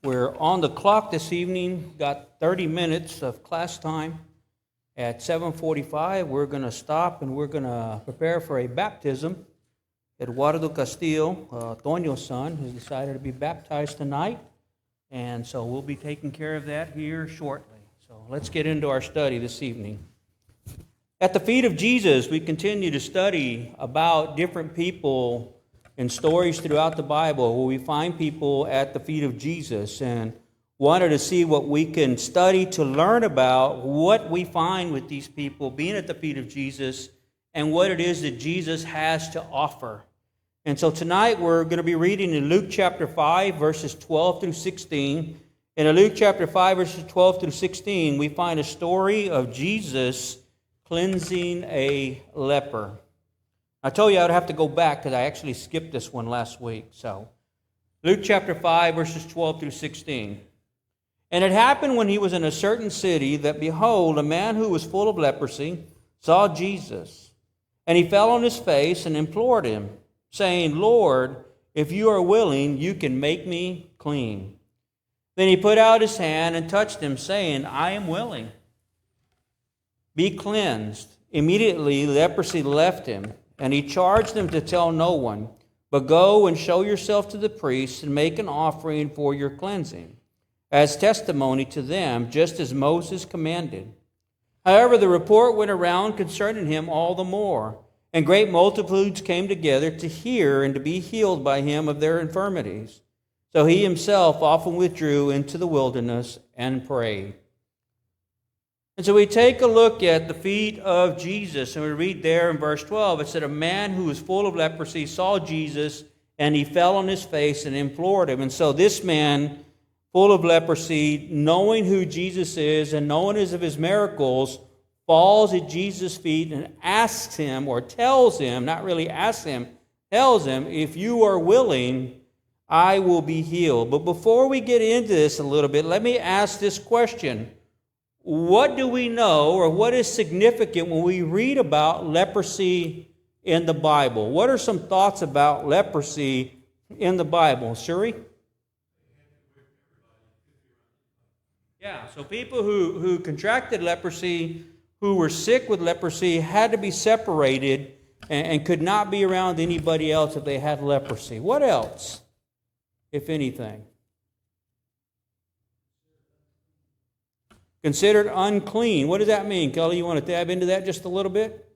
We're on the clock this evening, got 30 minutes of class time. At 7:45, we're going to stop and we're going to prepare for a baptism. Eduardo Castillo, Toño's son, has decided to be baptized tonight, and so we'll be taking care of that here shortly. So let's get into our study this evening. At the feet of Jesus, we continue to study about different people and stories throughout the Bible where we find people at the feet of Jesus, and wanted to see what we can study to learn about what we find with these people being at the feet of Jesus and what it is that Jesus has to offer. And so tonight we're going to be reading in Luke chapter 5, verses 12 through 16. And in Luke chapter 5, verses 12 through 16, we find a story of Jesus cleansing a leper. I told you I'd have to go back because I actually skipped this one last week. So, Luke chapter 5, verses 12 through 16. And it happened when he was in a certain city that, behold, a man who was full of leprosy saw Jesus. And he fell on his face and implored him, saying, Lord, if you are willing, you can make me clean. Then he put out his hand and touched him, saying, I am willing. Be cleansed. Immediately leprosy left him. And he charged them to tell no one, but go and show yourself to the priests and make an offering for your cleansing, as testimony to them, just as Moses commanded. However, the report went around concerning him all the more, and great multitudes came together to hear and to be healed by him of their infirmities. So he himself often withdrew into the wilderness and prayed. And so we take a look at the feet of Jesus, and we read there in verse 12, it said, a man who was full of leprosy saw Jesus, and he fell on his face and implored him. And so this man, full of leprosy, knowing who Jesus is and knowing of his miracles, falls at Jesus' feet and asks him, or tells him, not really asks him, tells him, if you are willing, I will be healed. But before we get into this a little bit, let me ask this question. What do we know, or what is significant when we read about leprosy in the Bible? What are some thoughts about leprosy in the Bible? Shuri? Yeah, so people who contracted leprosy, who were sick with leprosy, had to be separated and could not be around anybody else if they had leprosy. What else, if anything? Considered unclean. What does that mean? Kelly, you want to tab into that just a little bit?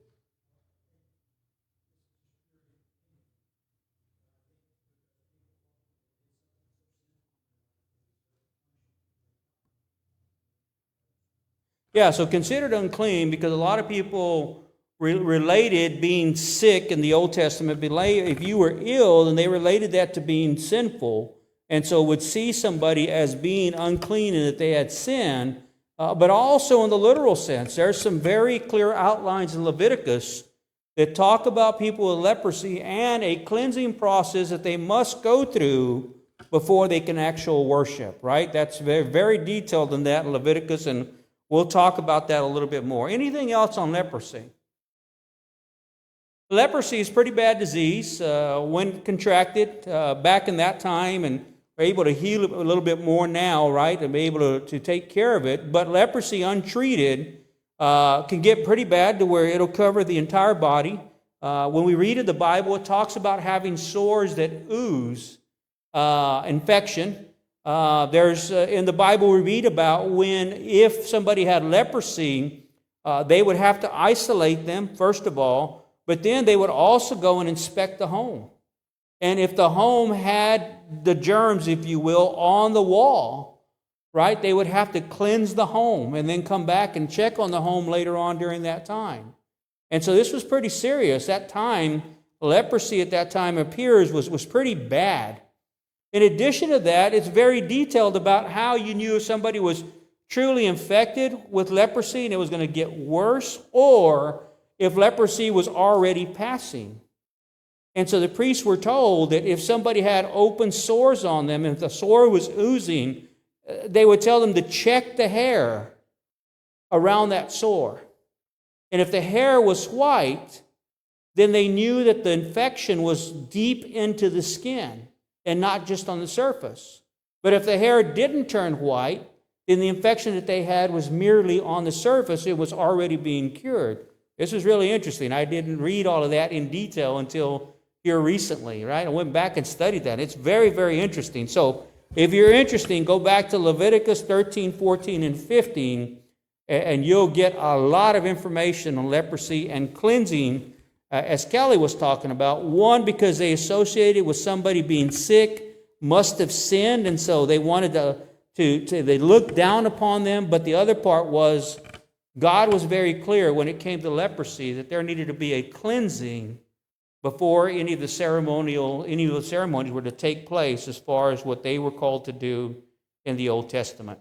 Yeah, so considered unclean because a lot of people related being sick in the Old Testament. If you were ill, then they related that to being sinful, and so would see somebody as being unclean and that they had sinned. But also in the literal sense, there's some very clear outlines in Leviticus that talk about people with leprosy and a cleansing process that they must go through before they can actually worship, right? That's very, very detailed in that in Leviticus, and we'll talk about that a little bit more. Anything else on leprosy? Leprosy is a pretty bad disease when contracted back in that time, and are able to heal it a little bit more now, right, and be able to take care of it. But leprosy untreated can get pretty bad to where it'll cover the entire body. When we read in the Bible, it talks about having sores that ooze infection. There's in the Bible we read about if somebody had leprosy, they would have to isolate them, first of all, but then they would also go and inspect the home. And if the home had the germs, if you will, on the wall, right, they would have to cleanse the home and then come back and check on the home later on during that time. And so this was pretty serious. That time, leprosy at that time appears was pretty bad. In addition to that, it's very detailed about how you knew if somebody was truly infected with leprosy and it was going to get worse, or if leprosy was already passing. And so the priests were told that if somebody had open sores on them, and if the sore was oozing, they would tell them to check the hair around that sore. And if the hair was white, then they knew that the infection was deep into the skin and not just on the surface. But if the hair didn't turn white, then the infection that they had was merely on the surface. It was already being cured. This is really interesting. I didn't read all of that in detail until here recently, right? I went back and studied that. It's very, very interesting. So if you're interested, go back to Leviticus 13, 14, and 15, and you'll get a lot of information on leprosy and cleansing, as Kelly was talking about. One, because they associated with somebody being sick, must have sinned, and so they wanted they looked down upon them. But the other part was, God was very clear when it came to leprosy that there needed to be a cleansing before any of the ceremonies were to take place, as far as what they were called to do in the Old Testament.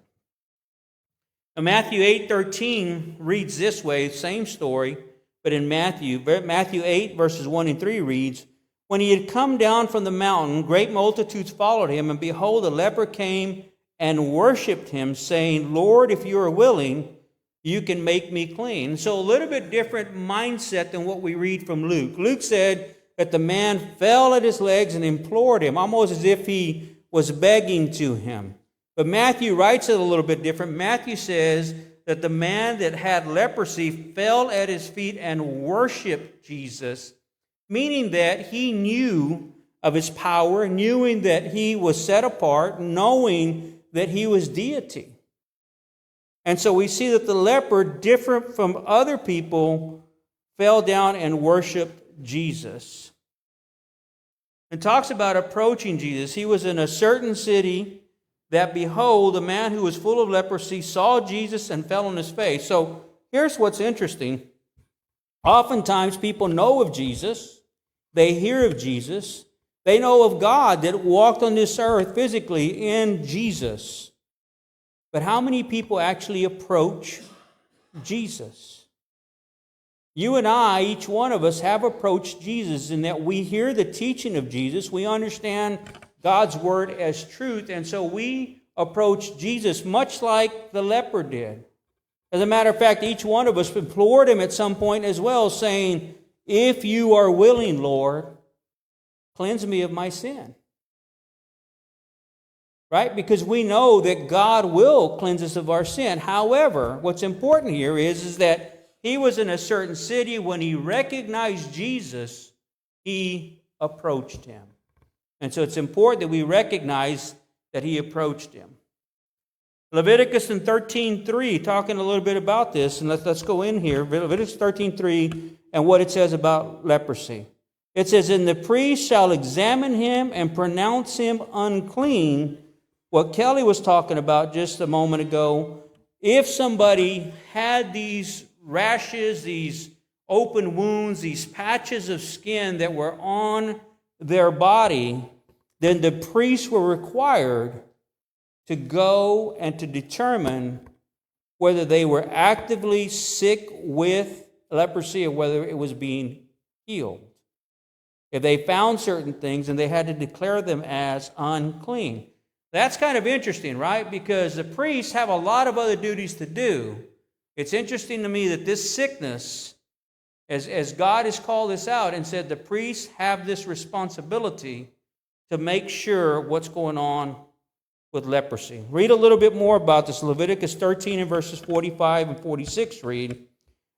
Now, Matthew 8:13 reads this way, same story, but in Matthew 8, verses 1 and 3 reads, "When he had come down from the mountain, great multitudes followed him, and behold, a leper came and worshipped him, saying, 'Lord, if you are willing, you can make me clean.'" So a little bit different mindset than what we read from Luke. Luke said that the man fell at his legs and implored him, almost as if he was begging to him. But Matthew writes it a little bit different. Matthew says that the man that had leprosy fell at his feet and worshiped Jesus, meaning that he knew of his power, knowing that he was set apart, knowing that he was deity. And so we see that the leper, different from other people, fell down and worshiped Jesus. It talks about approaching Jesus. He was in a certain city that, behold, a man who was full of leprosy saw Jesus and fell on his face. So here's what's interesting. Oftentimes people know of Jesus. They hear of Jesus. They know of God that walked on this earth physically in Jesus. But how many people actually approach Jesus? You and I, each one of us, have approached Jesus in that we hear the teaching of Jesus. We understand God's word as truth, and so we approach Jesus much like the leper did. As a matter of fact, each one of us implored him at some point as well, saying, "If you are willing, Lord, cleanse me of my sin." Right? Because we know that God will cleanse us of our sin. However, what's important here is that he was in a certain city. When he recognized Jesus, he approached him. And so it's important that we recognize that he approached him. Leviticus 13:3, talking a little bit about this, and let's go in here. Leviticus 13:3 and what it says about leprosy. It says, "And the priest shall examine him and pronounce him unclean." What Kelly was talking about just a moment ago, if somebody had these rashes, these open wounds, these patches of skin that were on their body, then the priests were required to go and to determine whether they were actively sick with leprosy or whether it was being healed. If they found certain things, then they had to declare them as unclean. That's kind of interesting, right? Because the priests have a lot of other duties to do. It's interesting to me that this sickness, as God has called this out and said the priests have this responsibility to make sure what's going on with leprosy. Read a little bit more about this. Leviticus 13 and verses 45 and 46 read,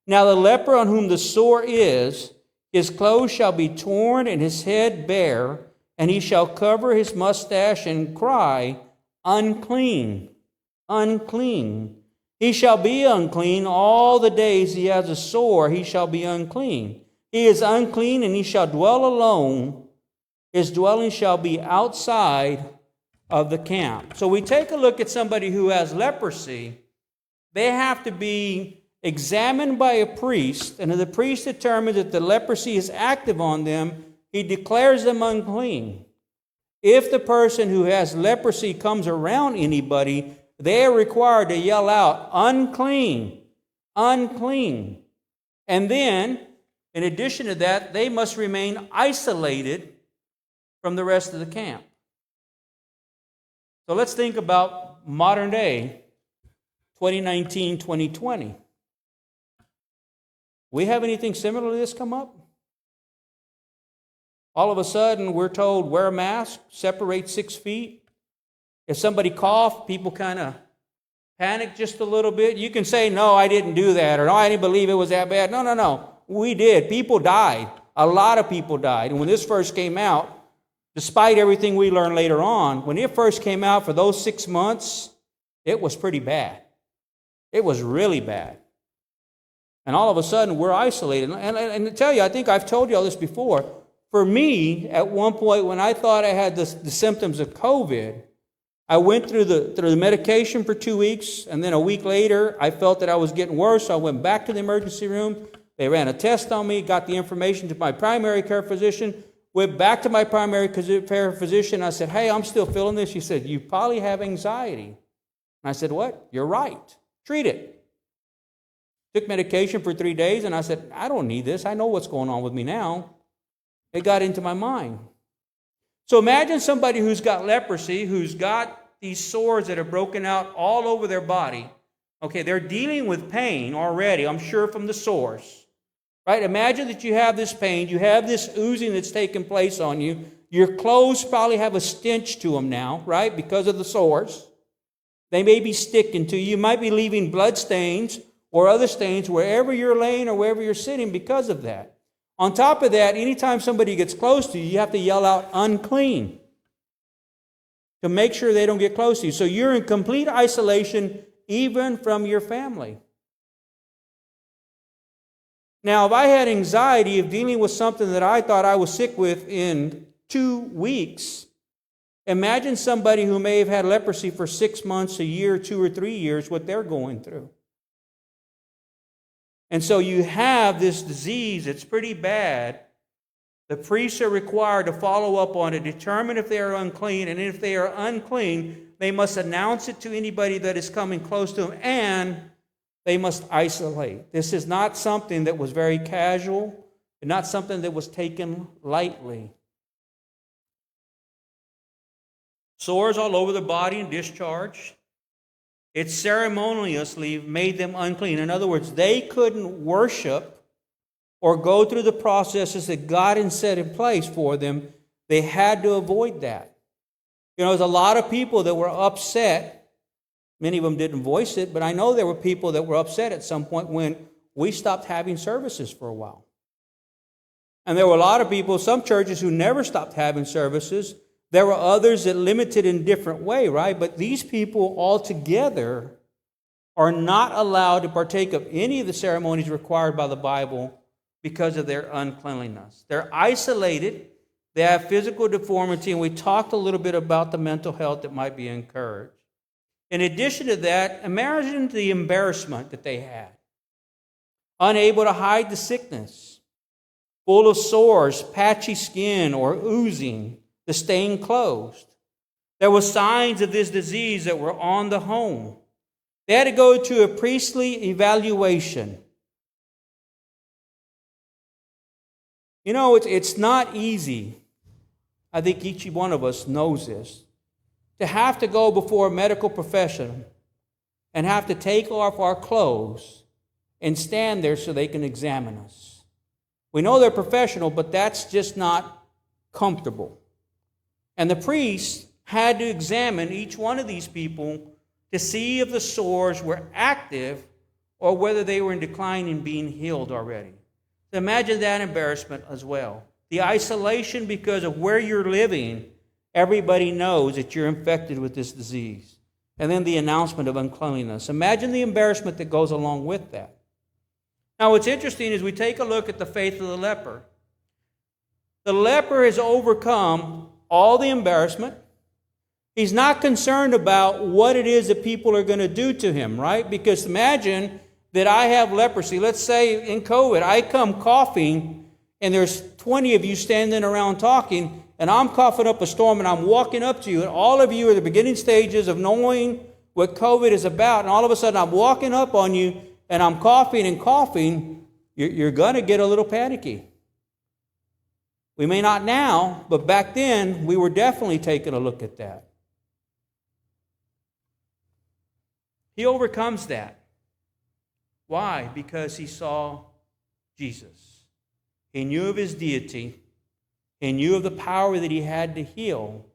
"Now the leper on whom the sore is, his clothes shall be torn and his head bare, and he shall cover his mustache and cry, 'Unclean, unclean.' He shall be unclean all the days he has a sore, he shall be unclean. He is unclean, and he shall dwell alone. His dwelling shall be outside of the camp." So we take a look at somebody who has leprosy. They have to be examined by a priest, and if the priest determines that the leprosy is active on them, he declares them unclean. If the person who has leprosy comes around anybody, they are required to yell out, "Unclean, unclean." And then, in addition to that, they must remain isolated from the rest of the camp. So let's think about modern day, 2019, 2020. We have anything similar to this come up? All of a sudden, we're told, wear a mask, separate 6 feet, If somebody coughed, people kind of panic just a little bit. You can say, no, I didn't do that, or no, I didn't believe it was that bad. No, no, no. We did. People died. A lot of people died. And when this first came out, despite everything we learned later on, when it first came out for those 6 months, it was pretty bad. It was really bad. And all of a sudden, we're isolated. And to tell you, I think I've told you all this before. For me, at one point, when I thought I had the symptoms of COVID, I went through the medication for 2 weeks, and then a week later, I felt that I was getting worse, so I went back to the emergency room. They ran a test on me, got the information to my primary care physician, went back to my primary care physician. I said, hey, I'm still feeling this. She said, you probably have anxiety. And I said, what? You're right. Treat it. Took medication for 3 days, and I said, I don't need this. I know what's going on with me now. It got into my mind. So imagine somebody who's got leprosy, who's got these sores that are broken out all over their body. Okay, they're dealing with pain already, I'm sure, from the sores. Right? Imagine that you have this pain, you have this oozing that's taking place on you. Your clothes probably have a stench to them now, right, because of the sores. They may be sticking to you. You might be leaving blood stains or other stains wherever you're laying or wherever you're sitting because of that. On top of that, anytime somebody gets close to you, you have to yell out, unclean, to make sure they don't get close to you. So you're in complete isolation even from your family. Now, if I had anxiety of dealing with something that I thought I was sick with in 2 weeks, imagine somebody who may have had leprosy for 6 months, a year, 2 or 3 years, what they're going through. And so you have this disease that's pretty bad. The priests are required to follow up on it, determine if they are unclean, and if they are unclean, they must announce it to anybody that is coming close to them, and they must isolate. This is not something that was very casual, and not something that was taken lightly. Sores all over the body and discharge. It ceremoniously made them unclean. In other words, they couldn't worship or go through the processes that God had set in place for them. They had to avoid that. You know, there's a lot of people that were upset. Many of them didn't voice it, but I know there were people that were upset at some point when we stopped having services for a while. And there were a lot of people, some churches, who never stopped having services. There were others that limited in a different way, right? But these people altogether are not allowed to partake of any of the ceremonies required by the Bible because of their uncleanliness. They're isolated. They have physical deformity, and we talked a little bit about the mental health that might be encouraged. In addition to that, imagine the embarrassment that they had. Unable to hide the sickness, full of sores, patchy skin, or oozing, the stained clothes. There were signs of this disease that were on the home. They had to go to a priestly evaluation. You know, it's not easy. I think each one of us knows this. To have to go before a medical professional and have to take off our clothes and stand there so they can examine us. We know they're professional, but that's just not comfortable. And the priest had to examine each one of these people to see if the sores were active or whether they were in decline and being healed already. So imagine that embarrassment as well. The isolation because of where you're living, everybody knows that you're infected with this disease. And then the announcement of uncleanliness. Imagine the embarrassment that goes along with that. Now, what's interesting is we take a look at the faith of the leper. The leper has overcome all the embarrassment. He's not concerned about what it is that people are going to do to him, right? Because imagine that I have leprosy. Let's say in COVID, I come coughing, and there's 20 of you standing around talking, and I'm coughing up a storm, and I'm walking up to you, and all of you are the beginning stages of knowing what COVID is about, and all of a sudden I'm walking up on you, and I'm coughing and coughing. You're going to get a little panicky. We may not now, but back then, we were definitely taking a look at that. He overcomes that. Why? Because he saw Jesus. He knew of his deity. He knew of the power that he had to heal.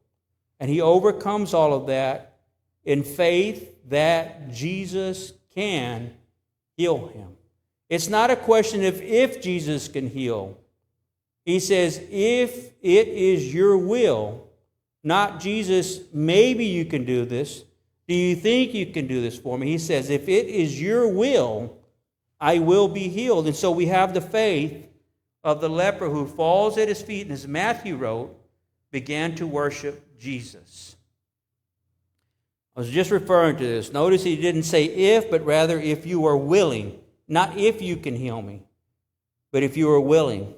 And he overcomes all of that in faith that Jesus can heal him. It's not a question of if Jesus can heal. He says, if it is your will, not Jesus, maybe you can do this. Do you think you can do this for me? He says, if it is your will, I will be healed. And so we have the faith of the leper who falls at his feet, and as Matthew wrote, began to worship Jesus. I was just referring to this. Notice he didn't say if, but rather if you are willing. Not if you can heal me, but if you are willing.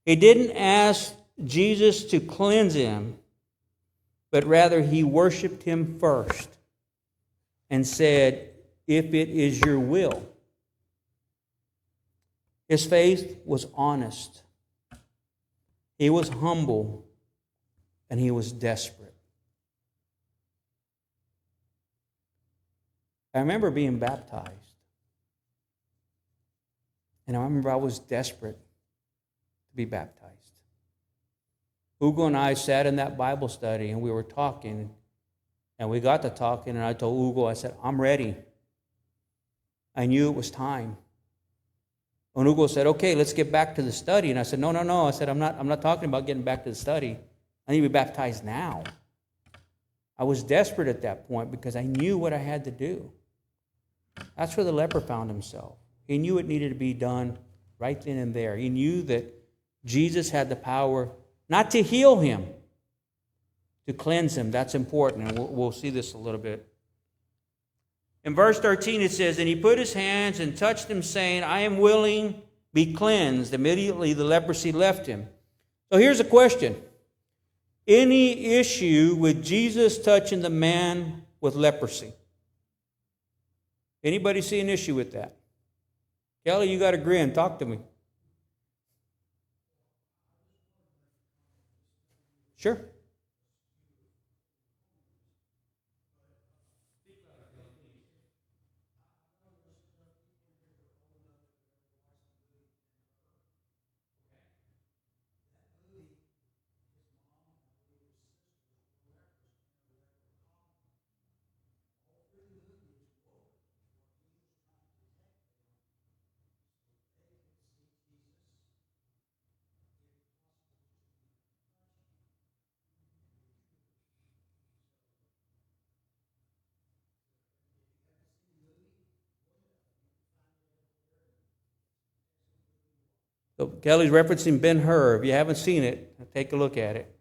He didn't ask Jesus to cleanse him, but rather he worshiped him first and said, if it is your will. His faith was honest. He was humble, and he was desperate. I remember being baptized. And I remember I was desperate to be baptized. Ugo and I sat in that Bible study, and we were talking, and we got to talking, and I told Ugo, I said, I'm ready. I knew it was time. And Ugo said, okay, let's get back to the study. And I said, no. I said, I'm not talking about getting back to the study. I need to be baptized now. I was desperate at that point because I knew what I had to do. That's where the leper found himself. He knew it needed to be done right then and there. He knew that Jesus had the power not to heal him, to cleanse him. That's important, and we'll see this a little bit. In verse 13 it says, and he put his hands and touched him, saying, I am willing, be cleansed. Immediately the leprosy left him. So here's a question. Any issue with Jesus touching the man with leprosy? Anybody see an issue with that? Kelly, you got to grin. Talk to me. Sure. So Kelly's referencing Ben-Hur. If you haven't seen it, take a look at it.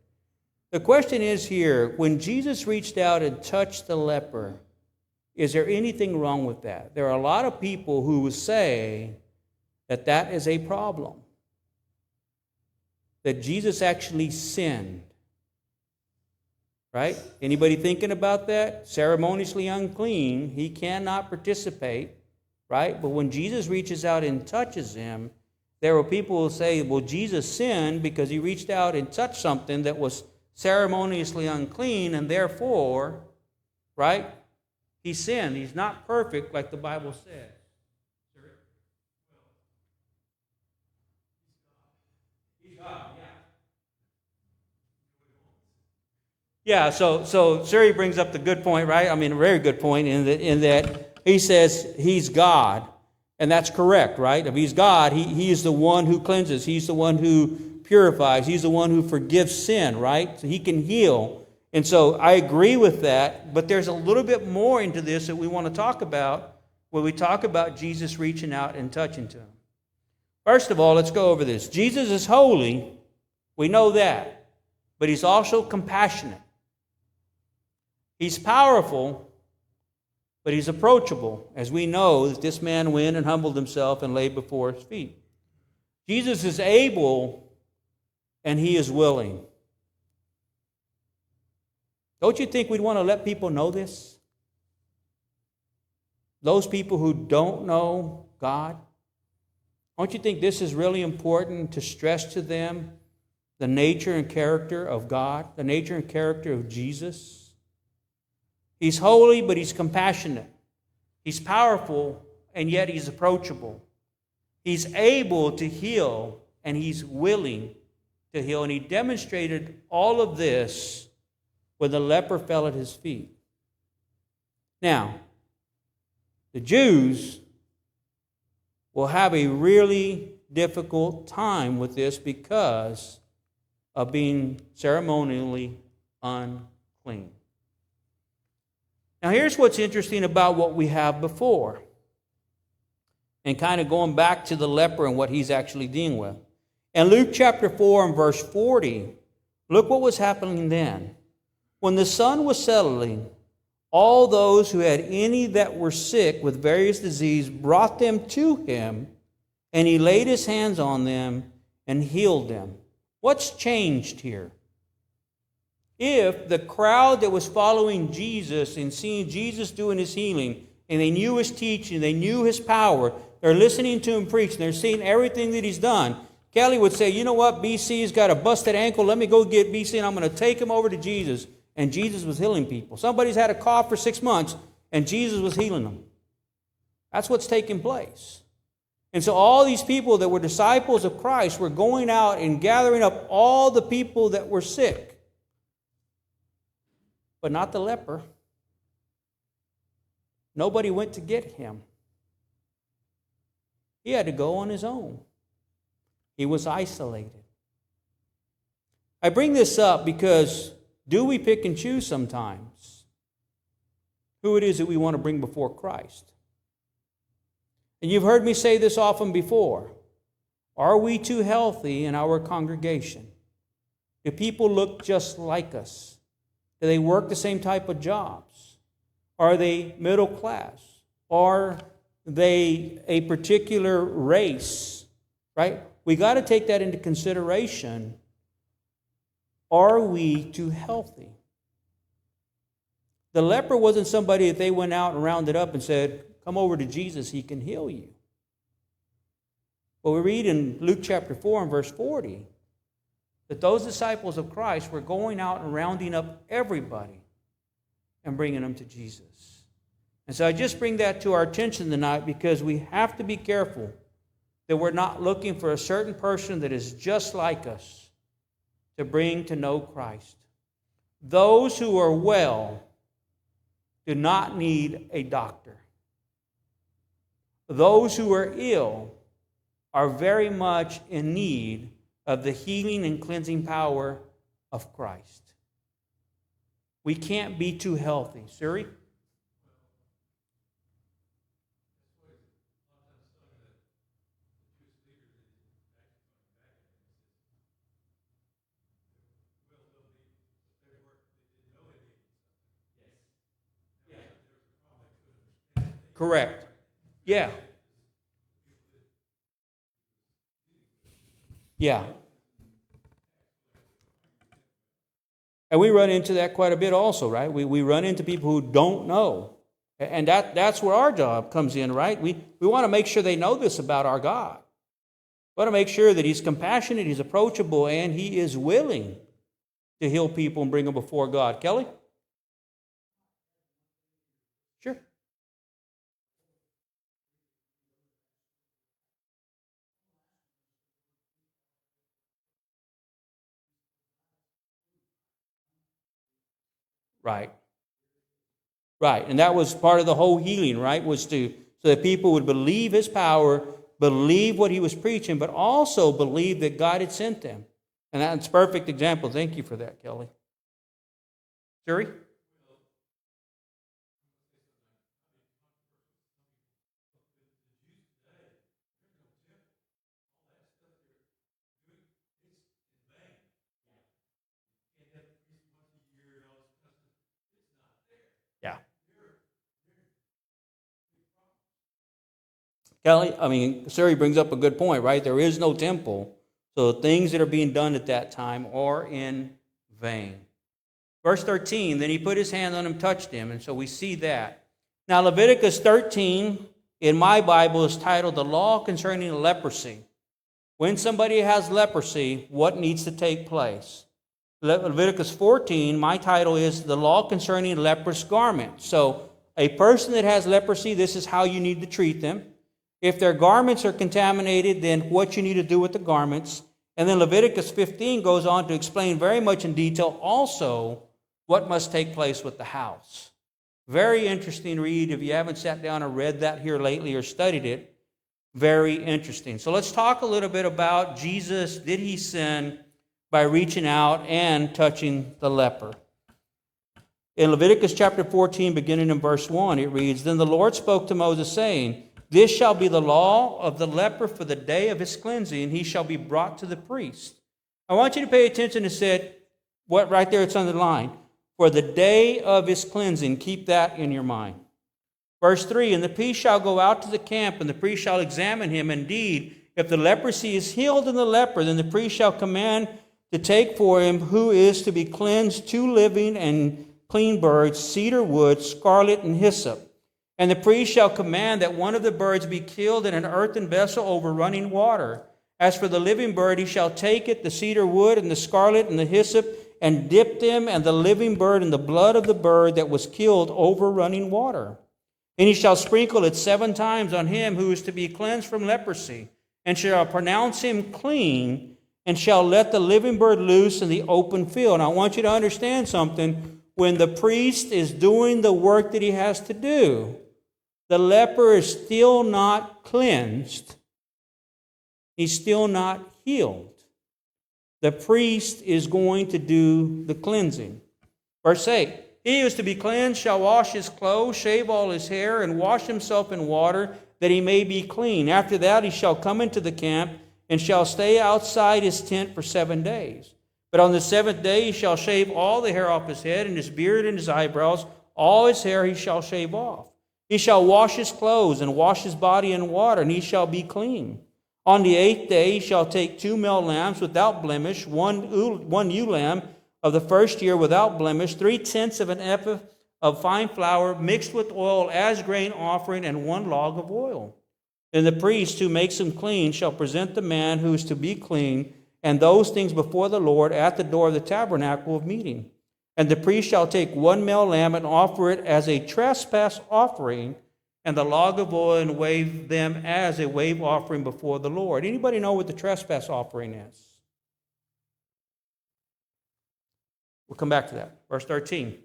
The question is here, when Jesus reached out and touched the leper, is there anything wrong with that? There are a lot of people who would say that that is a problem. That Jesus actually sinned. Right? Anybody thinking about that? Ceremoniously unclean, he cannot participate. Right? But when Jesus reaches out and touches him, there were people who say, well, Jesus sinned because he reached out and touched something that was ceremoniously unclean, and therefore, right, he sinned. He's not perfect like the Bible says. He's God, yeah. Yeah, so Siri brings up the good point, right? I mean, a very good point in that he says he's God. And that's correct, right? If he's God, he is the one who cleanses. He's the one who purifies. He's the one who forgives sin, right? So he can heal. And so I agree with that. But there's a little bit more into this that we want to talk about when we talk about Jesus reaching out and touching to him. First of all, let's go over this. Jesus is holy. We know that. But he's also compassionate. He's powerful. But he's approachable, as we know that this man went and humbled himself and laid before his feet. Jesus is able, and he is willing. Don't you think we'd want to let people know this? Those people who don't know God? Don't you think this is really important to stress to them the nature and character of God, the nature and character of Jesus? He's holy, but he's compassionate. He's powerful, and yet he's approachable. He's able to heal, and he's willing to heal. And he demonstrated all of this where the leper fell at his feet. Now, the Jews will have a really difficult time with this because of being ceremonially unclean. Now, here's what's interesting about what we have before, and kind of going back to the leper and what he's actually dealing with. In Luke chapter 4 and verse 40, look what was happening then. When the sun was settling, all those who had any that were sick with various disease brought them to him, and he laid his hands on them and healed them. What's changed here? If the crowd that was following Jesus and seeing Jesus doing his healing, and they knew his teaching, they knew his power, they're listening to him preach, and they're seeing everything that he's done, Kelly would say, you know what, BC's got a busted ankle, let me go get BC, and I'm going to take him over to Jesus. And Jesus was healing people. Somebody's had a cough for 6 months, and Jesus was healing them. That's what's taking place. And so all these people that were disciples of Christ were going out and gathering up all the people that were sick, but not the leper. Nobody went to get him. He had to go on his own. He was isolated. I bring this up because do we pick and choose sometimes who it is that we want to bring before Christ? And you've heard me say this often before. Are we too healthy in our congregation? Do people look just like us? Do they work the same type of jobs? Are they middle class? Are they a particular race? Right? We got to take that into consideration. Are we too healthy? The leper wasn't somebody that they went out and rounded up and said, come over to Jesus, he can heal you. Well, we read in Luke chapter 4 and verse 40 that those disciples of Christ were going out and rounding up everybody and bringing them to Jesus. And so I just bring that to our attention tonight because we have to be careful that we're not looking for a certain person that is just like us to bring to know Christ. Those who are well do not need a doctor. Those who are ill are very much in need of the healing and cleansing power of Christ. We can't be too healthy. Suri? Correct. Yeah. Yeah. And we run into that quite a bit also, right? We run into people who don't know. And that's where our job comes in, right? We want to make sure they know this about our God. We want to make sure that he's compassionate, he's approachable, and he is willing to heal people and bring them before God. Kelly? Sure. Right. Right. And that was part of the whole healing, right? Was so that people would believe his power, believe what he was preaching, but also believe that God had sent them. And that's a perfect example. Thank you for that, Kelly. Suri? Yeah. Kelly, Suri brings up a good point, right? There is no temple, so things that are being done at that time are in vain. Verse 13, then he put his hand on him, touched him, and so we see that. Now, Leviticus 13 in my Bible is titled The Law Concerning Leprosy. When somebody has leprosy, what needs to take place? Leviticus 14, my title is The Law Concerning Leprous Garments. So a person that has leprosy, this is how you need to treat them. If their garments are contaminated, then what you need to do with the garments. And then Leviticus 15 goes on to explain very much in detail also what must take place with the house. Very interesting read if you haven't sat down and read that here lately or studied it. Very interesting. So let's talk a little bit about Jesus. Did he sin by reaching out and touching the leper? In Leviticus chapter 14, beginning in verse 1, it reads, Then the Lord spoke to Moses, saying, This shall be the law of the leper for the day of his cleansing, and he shall be brought to the priest. I want you to pay attention to said, what right there it's underlined. For the day of his cleansing, keep that in your mind. Verse 3, And the priest shall go out to the camp, and the priest shall examine him. Indeed, if the leprosy is healed in the leper, then the priest shall command to take for him who is to be cleansed 2 living and clean birds, cedar wood, scarlet, and hyssop. And the priest shall command that one of the birds be killed in an earthen vessel over running water. As for the living bird, he shall take it, the cedar wood, and the scarlet, and the hyssop, and dip them and the living bird in the blood of the bird that was killed over running water. And he shall sprinkle it 7 times on him who is to be cleansed from leprosy, and shall pronounce him clean, and shall let the living bird loose in the open field. And I want you to understand something. When the priest is doing the work that he has to do, the leper is still not cleansed. He's still not healed. The priest is going to do the cleansing. Verse 8, He who is to be cleansed shall wash his clothes, shave all his hair, and wash himself in water, that he may be clean. After that he shall come into the camp, and shall stay outside his tent for 7 days. But on the 7th day he shall shave all the hair off his head, and his beard and his eyebrows, all his hair he shall shave off. He shall wash his clothes, and wash his body in water, and he shall be clean. On the 8th day he shall take 2 male lambs without blemish, one ewe lamb of the first year without blemish, 3/10 of an ephah of fine flour mixed with oil as grain offering, and 1 log of oil. Then the priest who makes him clean shall present the man who is to be clean, and those things before the Lord at the door of the tabernacle of meeting. And the priest shall take 1 male lamb and offer it as a trespass offering, and the log of oil, and wave them as a wave offering before the Lord. Anybody know what the trespass offering is? We'll come back to that. Verse 13.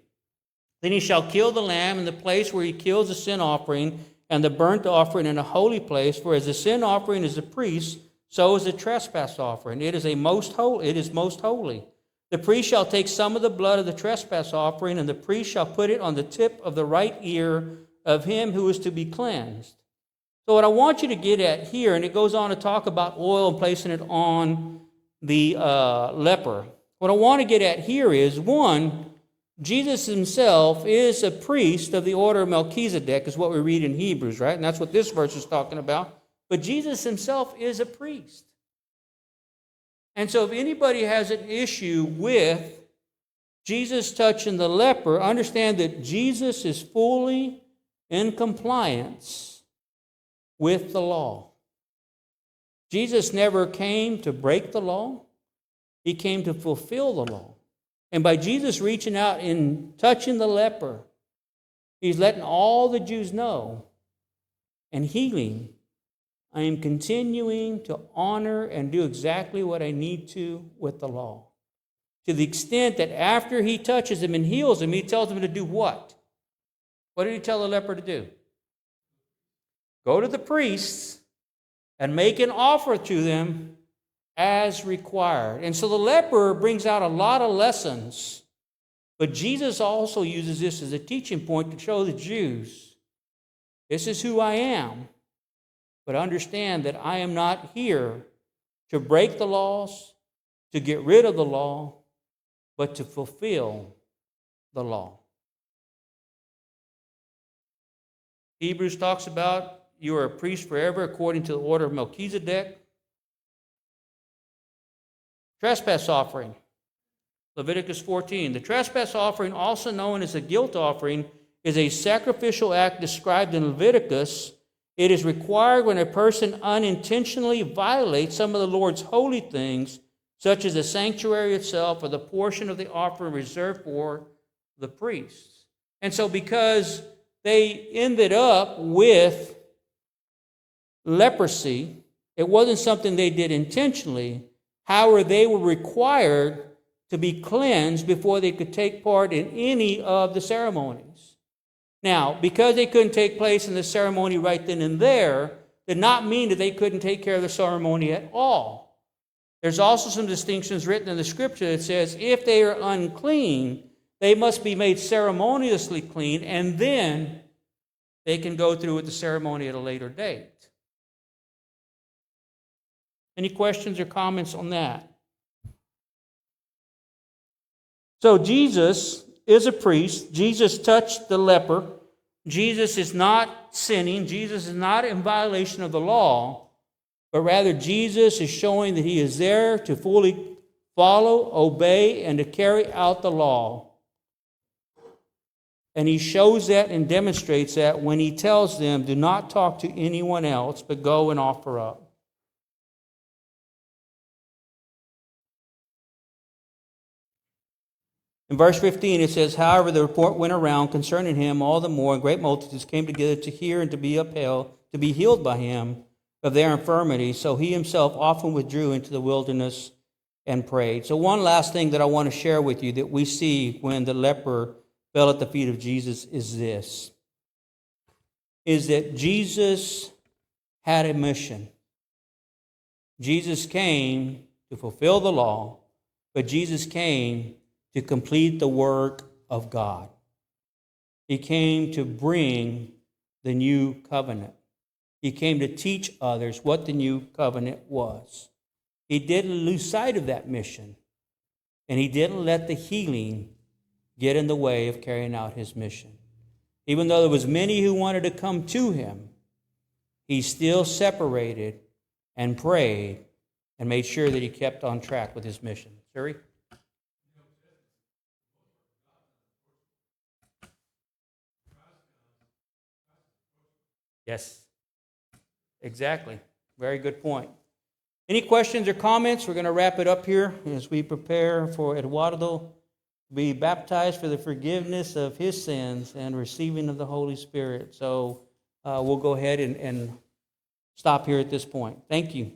Then he shall kill the lamb in the place where he kills the sin offering and the burnt offering in a holy place, for as the sin offering is a priest, so is the trespass offering. It is most holy. The priest shall take some of the blood of the trespass offering, and the priest shall put it on the tip of the right ear of him who is to be cleansed. So what I want you to get at here, and it goes on to talk about oil and placing it on the leper. What I want to get at here is, 1, Jesus himself is a priest of the order of Melchizedek, is what we read in Hebrews, right? And that's what this verse is talking about. But Jesus himself is a priest. And so if anybody has an issue with Jesus touching the leper, understand that Jesus is fully in compliance with the law. Jesus never came to break the law. He came to fulfill the law. And by Jesus reaching out and touching the leper, he's letting all the Jews know and healing, I am continuing to honor and do exactly what I need to with the law. To the extent that after he touches him and heals him, he tells him to do what? What did he tell the leper to do? Go to the priests and make an offer to them as required. And so the leper brings out a lot of lessons, but Jesus also uses this as a teaching point to show the Jews, this is who I am, but understand that I am not here to break the laws, to get rid of the law, but to fulfill the law. Hebrews talks about you are a priest forever according to the order of Melchizedek. Trespass offering, Leviticus 14. The trespass offering, also known as a guilt offering, is a sacrificial act described in Leviticus. It is required when a person unintentionally violates some of the Lord's holy things, such as the sanctuary itself or the portion of the offering reserved for the priests. And so because they ended up with leprosy, it wasn't something they did intentionally. However, they were required to be cleansed before they could take part in any of the ceremonies. Now, because they couldn't take place in the ceremony right then and there, did not mean that they couldn't take care of the ceremony at all. There's also some distinctions written in the scripture that says if they are unclean, they must be made ceremoniously clean, and then they can go through with the ceremony at a later date. Any questions or comments on that? So Jesus is a priest. Jesus touched the leper. Jesus is not sinning. Jesus is not in violation of the law, but rather Jesus is showing that he is there to fully follow, obey, and to carry out the law. And he shows that and demonstrates that when he tells them, do not talk to anyone else, but go and offer up. In verse 15 it says, however, the report went around concerning him all the more, and great multitudes came together to hear and to be upheld, to be healed by him of their infirmity. So he himself often withdrew into the wilderness and prayed. So one last thing that I want to share with you that we see when the leper fell at the feet of Jesus is this, is that Jesus had a mission. Jesus came to fulfill the law, but Jesus came to complete the work of God. He came to bring the new covenant. He came to teach others what the new covenant was. He didn't lose sight of that mission, and he didn't let the healing get in the way of carrying out his mission. Even though there was many who wanted to come to him, he still separated and prayed and made sure that he kept on track with his mission. Siri? Yes, exactly. Very good point. Any questions or comments? We're going to wrap it up here as we prepare for Eduardo to be baptized for the forgiveness of his sins and receiving of the Holy Spirit. So we'll go ahead and stop here at this point. Thank you.